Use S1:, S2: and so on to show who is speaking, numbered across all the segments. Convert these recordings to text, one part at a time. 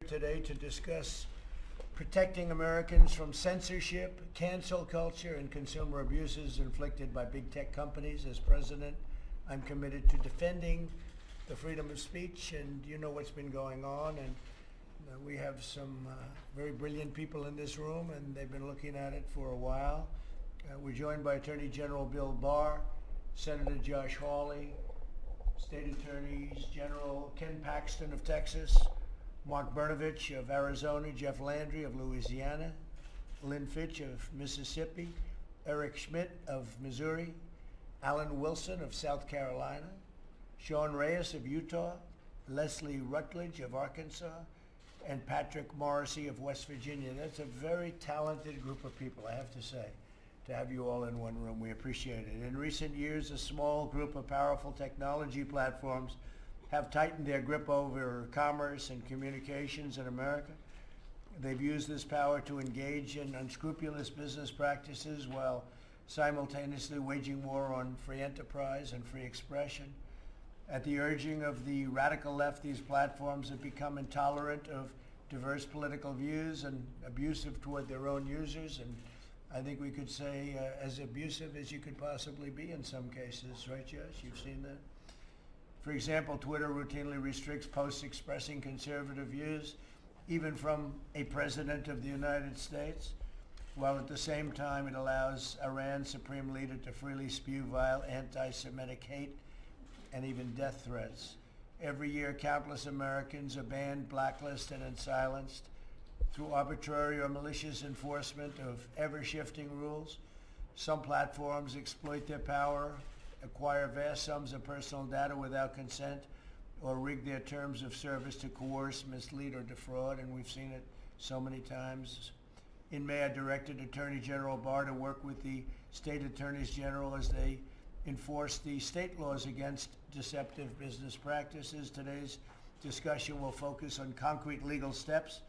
S1: today to discuss protecting Americans from censorship, cancel culture, and consumer abuses inflicted by big tech companies. As president, I'm committed to defending the freedom of speech, and you know what's been going on. And we have some very brilliant people in this room, and they've been looking at it for a while. We're joined by Attorney General Bill Barr, Senator Josh Hawley, State Attorneys General Ken Paxton of Texas, Mark Brnovich of Arizona, Jeff Landry of Louisiana, Lynn Fitch of Mississippi, Eric Schmidt of Missouri, Alan Wilson of South Carolina, Sean Reyes of Utah, Leslie Rutledge of Arkansas, and Patrick Morrissey of West Virginia. That's a very talented group of people, I have to say, to have you all in one room. We appreciate it. In recent years, a small group of powerful technology platforms have tightened their grip over commerce and communications in America. They've used this power to engage in unscrupulous business practices while simultaneously waging war on free enterprise and free expression. At the urging of the radical left, these platforms have become intolerant of diverse political views and abusive toward their own users, and I think we could say as abusive as you could possibly be in some cases, right, Josh? You've seen that? For example, Twitter routinely restricts posts expressing conservative views, even from a president of the United States, while at the same time it allows Iran's supreme leader to freely spew vile anti-Semitic hate and even death threats. Every year, countless Americans are banned, blacklisted, and silenced through arbitrary or malicious enforcement of ever-shifting rules. Some platforms exploit their power, acquire vast sums of personal data without consent, or rig their terms of service to coerce, mislead, or defraud, and we've seen it so many times. In May, I directed Attorney General Barr to work with the state attorneys general as they enforce the state laws against deceptive business practices. Today's discussion will focus on concrete legal steps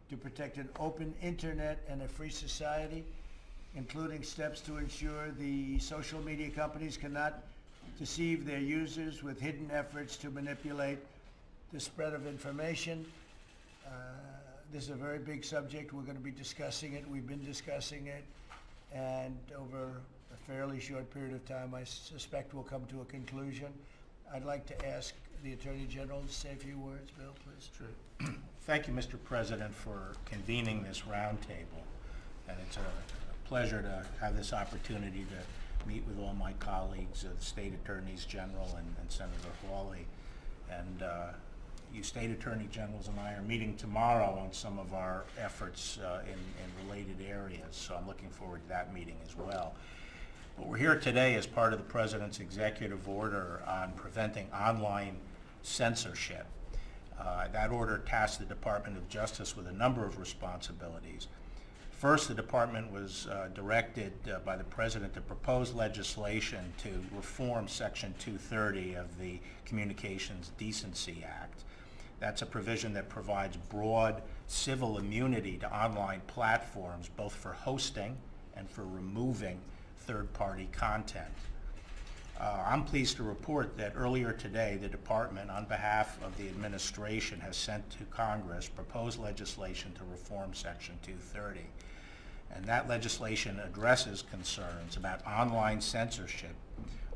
S1: to protect an open internet and a free society, including steps to ensure the social media companies cannot deceive their users with hidden efforts to manipulate the spread of information. This is a very big subject. We're going to be discussing it. We've been discussing it, and over a fairly short period of time, I suspect we'll come to a conclusion. I'd like to ask the Attorney General to say a few words. Bill, please.
S2: Sure. Thank you, Mr. President, for convening this roundtable, and it's a pleasure to have this opportunity to meet with all my colleagues, the State Attorneys General and Senator Hawley. And you State Attorney Generals and I are meeting tomorrow on some of our efforts in related areas, so I'm looking forward to that meeting as well. But we're here today as part of the President's executive order on preventing online censorship. That order tasked the Department of Justice with a number of responsibilities. First, the department was directed by the President to propose legislation to reform Section 230 of the Communications Decency Act. That's a provision that provides broad civil immunity to online platforms, both for hosting and for removing third-party content. I'm pleased to report that earlier today, the department, on behalf of the administration, has sent to Congress proposed legislation to reform Section 230. And that legislation addresses concerns about online censorship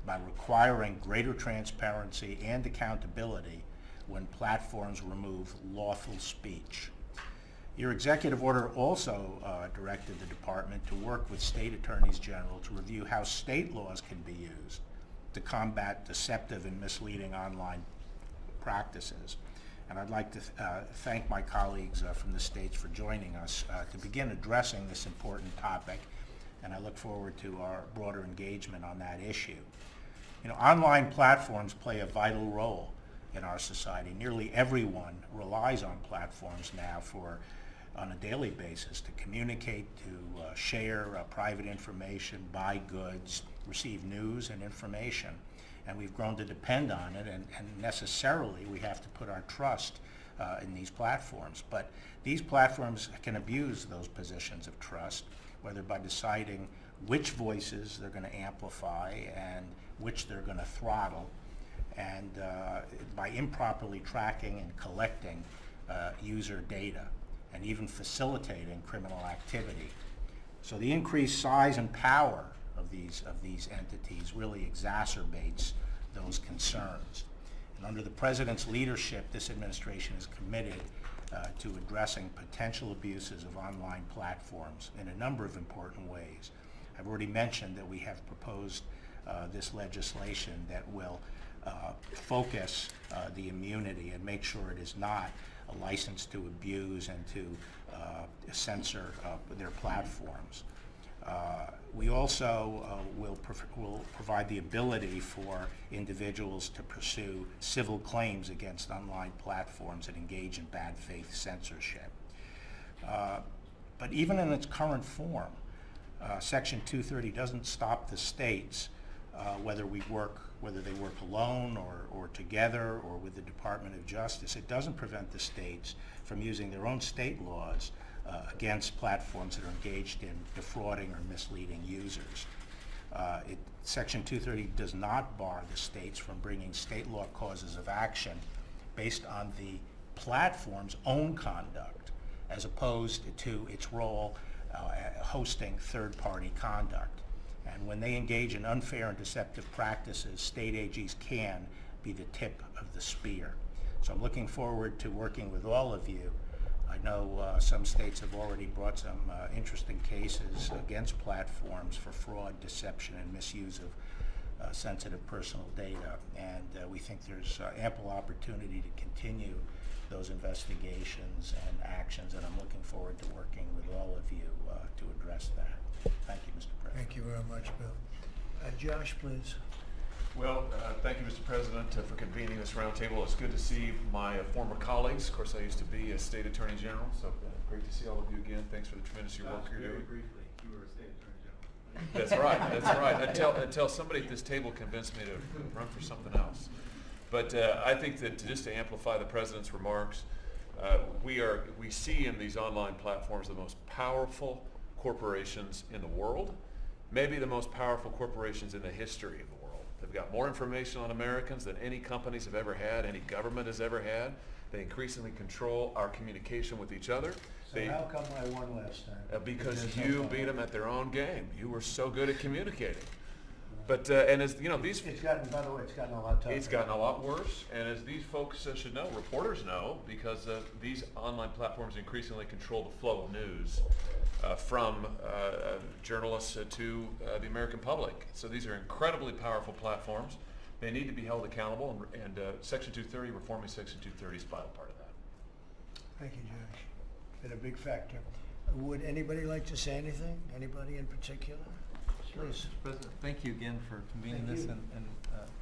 S2: by requiring greater transparency and accountability when platforms remove lawful speech. Your executive order also directed the department to work with state attorneys general to review how state laws can be used to combat deceptive and misleading online practices. And I'd like to thank my colleagues from the states for joining us to begin addressing this important topic, and I look forward to our broader engagement on that issue. You know, online platforms play a vital role in our society. Nearly everyone relies on platforms now on a daily basis to communicate, to share private information, buy goods, receive news and information. And we've grown to depend on it, and necessarily we have to put our trust in these platforms. But these platforms can abuse those positions of trust, whether by deciding which voices they're going to amplify and which they're going to throttle, and by improperly tracking and collecting user data and even facilitating criminal activity. So the increased size and power of these entities really exacerbates those concerns. And under the President's leadership, this administration is committed to addressing potential abuses of online platforms in a number of important ways. I've already mentioned that we have proposed this legislation that will focus the immunity and make sure it is not a license to abuse and to censor their platforms. We also will provide the ability for individuals to pursue civil claims against online platforms that engage in bad faith censorship. But even in its current form, Section 230 doesn't stop the states, whether they work alone or together or with the Department of Justice. It doesn't prevent the states from using their own state laws against platforms that are engaged in defrauding or misleading users. Section 230 does not bar the states from bringing state law causes of action based on the platform's own conduct, as opposed to its role hosting third-party conduct. And when they engage in unfair and deceptive practices, state AGs can be the tip of the spear. So I'm looking forward to working with all of you. I know some states have already brought some interesting cases against platforms for fraud, deception, and misuse of sensitive personal data. And we think there's ample opportunity to continue those investigations and actions, and I'm looking forward to working with all of you to address that. Thank you, Mr. President.
S1: Thank you very much, Bill. Josh, please.
S3: Well, thank you, Mr. President, for convening this roundtable. It's good to see my former colleagues. Of course, I used to be a state attorney general, so great to see all of you again. Thanks for the tremendous work you're doing.
S4: Very briefly, you were a state attorney general.
S3: That's right. That's right. Until somebody at this table convinced me to run for something else. But I think that just to amplify the president's remarks, we see in these online platforms the most powerful corporations in the world, maybe the most powerful corporations in the history of the world. They've got more information on Americans than any companies have ever had, any government has ever had. They increasingly control our communication with each other.
S1: So how come I won last time?
S3: Because you beat them at their own game. You were so good at communicating. But and as you know, these
S1: By the way, it's gotten a lot tougher.
S3: it's gotten a lot worse. And as these folks should know, reporters know, because these online platforms increasingly control the flow of news from journalists to the American public. So these are incredibly powerful platforms. They need to be held accountable, and Section 230, reforming Section 230 is a vital part of that.
S1: Thank you, Josh. Been a big factor. Would anybody like to say anything? Anybody in particular? Please.
S4: Mr. President, thank you again for convening
S1: Thank
S4: this,
S1: you.
S4: and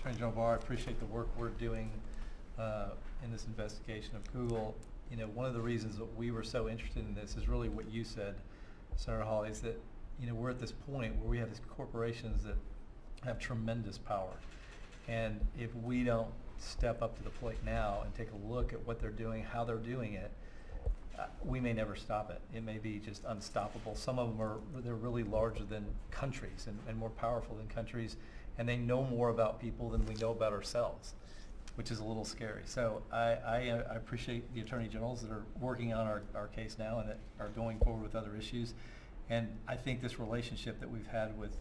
S4: Attorney General Barr, I appreciate the work we're doing in this investigation of Google. You know, one of the reasons that we were so interested in this is really what you said, Senator Hawley, is that, you know, we're at this point where we have these corporations that have tremendous power. And if we don't step up to the plate now and take a look at what they're doing, how they're doing it, we may never stop it. It may be just unstoppable. Some of them they're really larger than countries and more powerful than countries, and they know more about people than we know about ourselves, which is a little scary. So I appreciate the attorney generals that are working on our case now and that are going forward with other issues. And I think this relationship that we've had with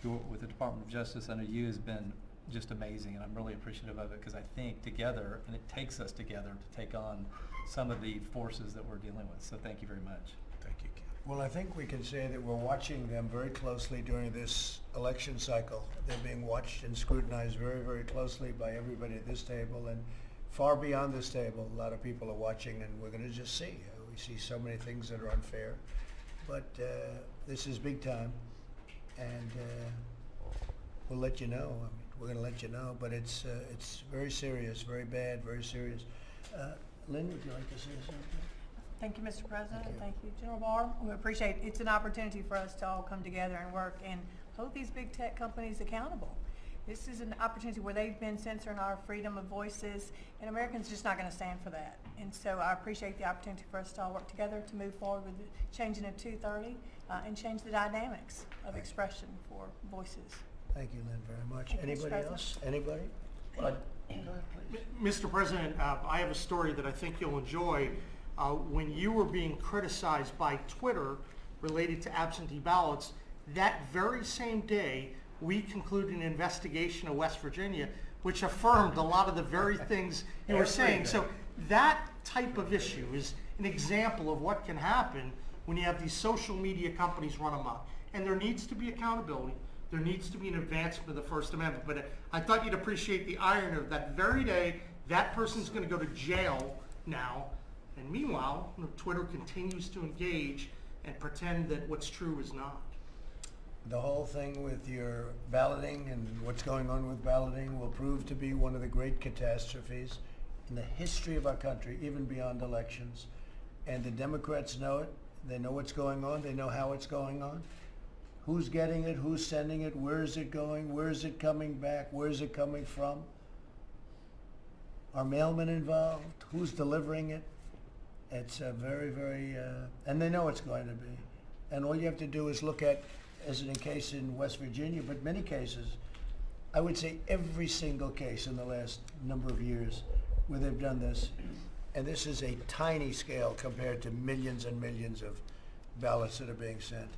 S4: the Department of Justice under you has been just amazing, and I'm really appreciative of it, because I think together, and it takes us together to take on some of the forces that we're dealing with. So thank you very much.
S3: Thank you, Ken.
S1: Well, I think we can say that we're watching them very closely during this election cycle. They're being watched and scrutinized very, very closely by everybody at this table, and far beyond this table, a lot of people are watching, and we're going to just see. We see so many things that are unfair, but this is big time, and we'll let you know. I mean, we're going to let you know, but it's very serious, very bad, very serious. Lynn, would you like to say something?
S5: Thank you, Mr. President.
S1: Thank you.
S5: Thank you, General Barr. We appreciate it. It's an opportunity for us to all come together and work and hold these big tech companies accountable. This is an opportunity where they've been censoring our freedom of voices, and Americans are just not going to stand for that. And so I appreciate the opportunity for us to all work together to move forward with the changing of 230 and change the dynamics of expression for voices.
S1: Thank you, Lynn, very much.
S5: Thank you, Mr.
S1: Anybody
S5: President.
S1: else? Anybody?
S4: Well,
S1: Go ahead, please.
S6: Mr. President, I have a story that I think you'll enjoy. When you were being criticized by Twitter related to absentee ballots, that very same day, we concluded an investigation of West Virginia, which affirmed a lot of the very things you were saying. So that type of issue is an example of what can happen when you have these social media companies run amok. And there needs to be accountability. There needs to be an advancement of the First Amendment. But I thought you'd appreciate the irony of that very day, that person's going to go to jail now. And meanwhile, Twitter continues to engage and pretend that what's true is not.
S1: The whole thing with your balloting and what's going on with balloting will prove to be one of the great catastrophes in the history of our country, even beyond elections. And the Democrats know it. They know what's going on. They know how it's going on. Who's getting it? Who's sending it? Where is it going? Where is it coming back? Where is it coming from? Are mailmen involved? Who's delivering it? It's a very, very, and they know it's going to be. And all you have to do is look at, as in a case in West Virginia, but many cases, I would say every single case in the last number of years where they've done this, and this is a tiny scale compared to millions and millions of ballots that are being sent.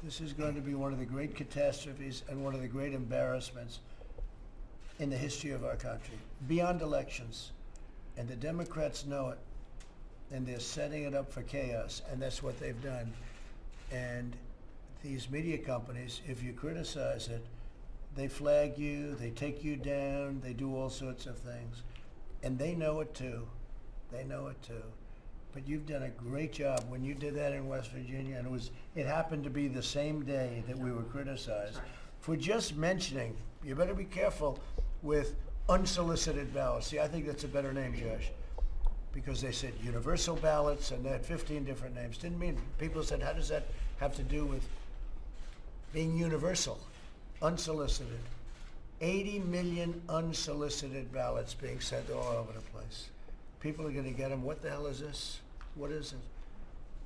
S1: This is going to be one of the great catastrophes and one of the great embarrassments in the history of our country, beyond elections. And the Democrats know it, and they're setting it up for chaos, and that's what they've done. And these media companies, if you criticize it, they flag you, they take you down, they do all sorts of things. And they know it too. They know it too. But you've done a great job when you did that in West Virginia, and it happened to be the same day that we were criticized for just mentioning. You better be careful with unsolicited ballots. See, I think that's a better name, Josh, because they said universal ballots, and they had 15 different names. Didn't mean, people said, how does that have to do with being universal? Unsolicited. 80 million unsolicited ballots being sent all over the place. People are going to get them. What the hell is this? What is it?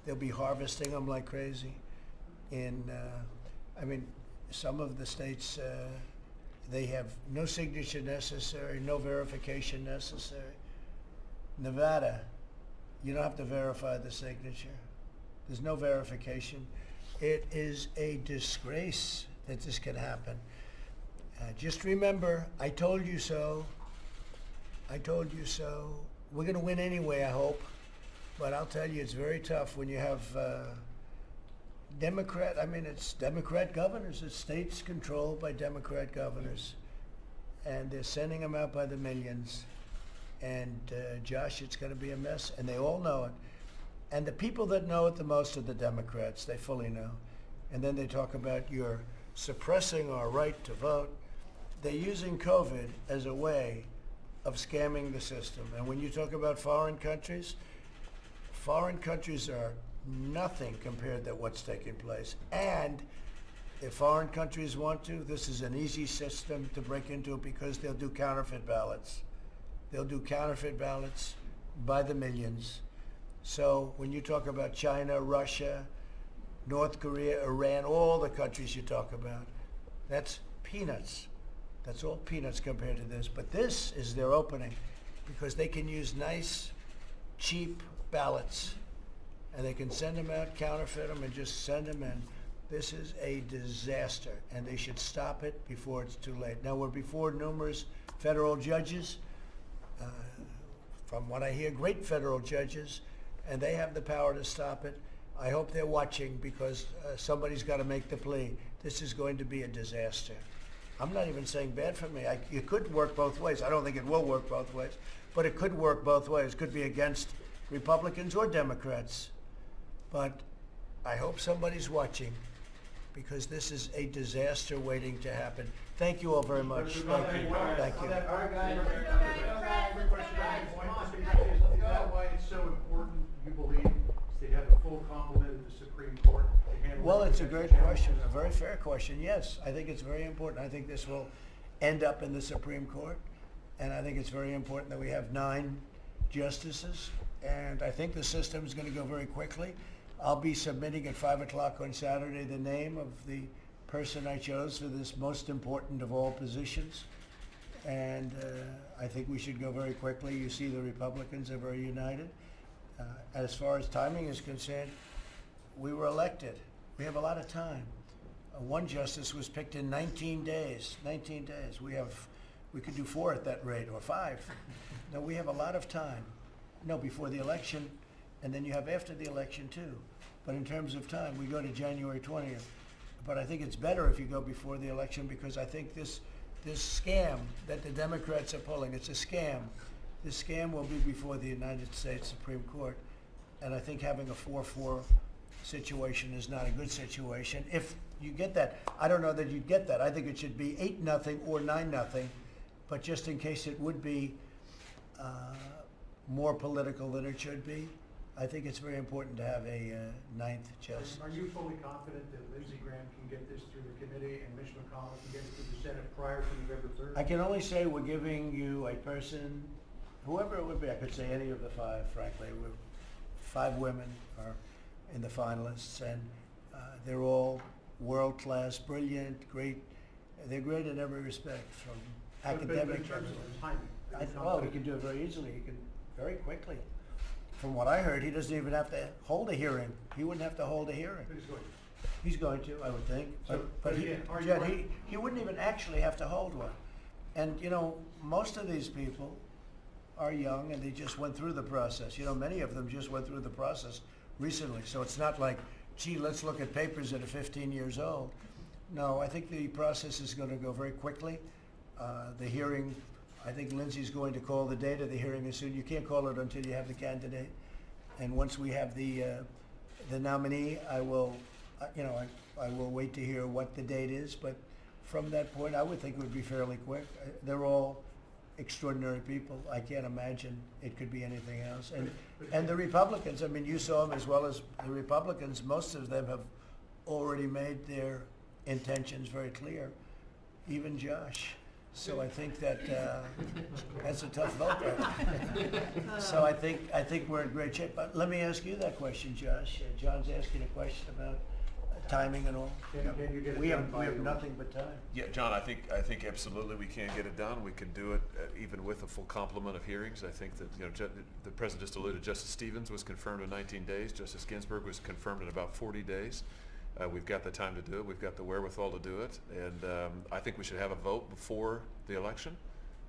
S1: They'll be harvesting them like crazy. Some of the states, they have no signature necessary, no verification necessary. Nevada, you don't have to verify the signature. There's no verification. It is a disgrace that this can happen. Just remember, I told you so. I told you so. We're going to win anyway, I hope. But I'll tell you, it's very tough when you have it's Democrat governors. It's states controlled by Democrat governors. And they're sending them out by the millions. And Josh, it's going to be a mess. And they all know it. And the people that know it the most are the Democrats. They fully know. And then they talk about you're suppressing our right to vote. They're using COVID as a way of scamming the system. And when you talk about foreign countries are nothing compared to what's taking place. And if foreign countries want to, this is an easy system to break into because they'll do counterfeit ballots. They'll do counterfeit ballots by the millions. So when you talk about China, Russia, North Korea, Iran, all the countries you talk about, that's peanuts. That's all peanuts compared to this. But this is their opening because they can use nice, cheap ballots and they can send them out, counterfeit them, and just send them in. This is a disaster, and they should stop it before it's too late. Now, we're before numerous federal judges. From what I hear, great federal judges, and they have the power to stop it. I hope they're watching because somebody's got to make the plea. This is going to be a disaster. I'm not even saying bad for me. It could work both ways. I don't think it will work both ways, but it could work both ways. It could be against Republicans or Democrats. But I hope somebody's watching because this is a disaster waiting to happen. Thank you all very much. Thank you. Thank you.
S7: All right, guys. Is that why it's so important, you believe, to have a full complement of the Supreme Court to handle?
S1: Well, it's a great question, a very fair question. Yes, I think it's very important. I think this will end up in the Supreme Court, and I think it's very important that we have 9 justices, and I think the system is going to go very quickly. I'll be submitting at 5 o'clock on Saturday the name of the person I chose for this most important of all positions, and I think we should go very quickly. You see the Republicans are very united. As far as timing is concerned, we were elected. We have a lot of time. One justice was picked in 19 days. 19 days. We could do 4 at that rate, or 5. No, we have a lot of time. No, before the election, and then you have after the election too. But in terms of time, we go to January 20th. But I think it's better if you go before the election, because I think this scam that the Democrats are pulling, it's a scam. This scam will be before the United States Supreme Court. And I think having a 4-4 situation is not a good situation. If you get that, I don't know that you'd get that. I think it should be 8-0 or 9-0, but just in case it would be more political than it should be, I think it's very important to have a 9th justice.
S7: Are you fully confident that Lindsey Graham can get this through the committee and Mitch McConnell can get it through the Senate prior to November 3rd?
S1: I can only say we're giving you a person, whoever it would be. I could say any of the 5, frankly. 5 women are in the finalists, and they're all world-class, brilliant, great. They're great in every respect, from academic.
S7: In terms of timing.
S1: Well, he can do it very easily. He can very quickly. From what I heard, he doesn't even have to hold a hearing. He wouldn't have to hold a hearing.
S7: But he's going to.
S1: He's going to, I would think.
S7: So,
S1: But he,
S7: again, are you
S1: Jed,
S7: right?
S1: he wouldn't even actually have to hold one. And, you know, most of these people are young and they just went through the process. You know, many of them just went through the process recently. So it's not like, gee, let's look at papers that are 15 years old. No, I think the process is going to go very quickly. The hearing, I think Lindsay's going to call the date of the hearing as soon. You can't call it until you have the candidate. And once we have the nominee, I will, I will wait to hear what the date is. But from that point, I would think it would be fairly quick. They're all extraordinary people. I can't imagine it could be anything else. And the Republicans, I mean, you saw them as well as the Republicans. Most of them have already made their intentions very clear, even Josh. So I think that that's a tough vote. So I think we're in great shape. But let me ask you that question, Josh. John's asking a question about timing and all.
S7: Can you get it
S1: We
S7: done
S1: have
S7: by the-
S1: nothing but time.
S3: Yeah, John, I think absolutely we can get it done. We can do it even with a full complement of hearings. I think that, the President just alluded, Justice Stevens was confirmed in 19 days. Justice Ginsburg was confirmed in about 40 days. We've got the time to do it. We've got the wherewithal to do it. And I think we should have a vote before the election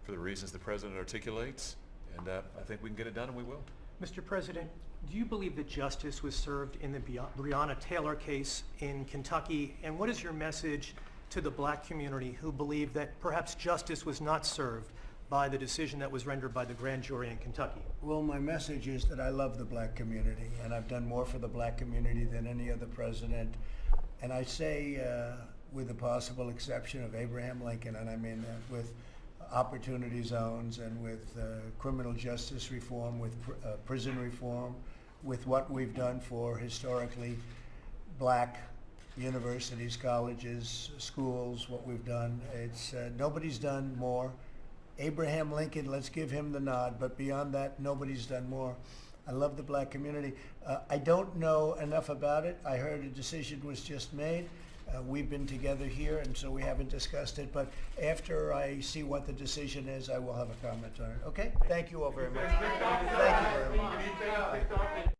S3: for the reasons the President articulates. And I think we can get it done, and we will.
S8: Mr. President, do you believe that justice was served in the Breonna Taylor case in Kentucky? And what is your message to the black community who believe that perhaps justice was not served by the decision that was rendered by the grand jury in Kentucky?
S1: Well, my message is that I love the black community, and I've done more for the black community than any other president. And I say, with the possible exception of Abraham Lincoln, and I mean that, with opportunity zones and with criminal justice reform, with prison reform, with what we've done for historically black universities, colleges, schools, what we've done. It's nobody's done more. Abraham Lincoln, let's give him the nod, but beyond that, nobody's done more. I love the black community. I don't know enough about it. I heard a decision was just made. We've been together here, and so we haven't discussed it, but after I see what the decision is, I will have a comment on it. Okay? Thank you all very much. Thank you very much.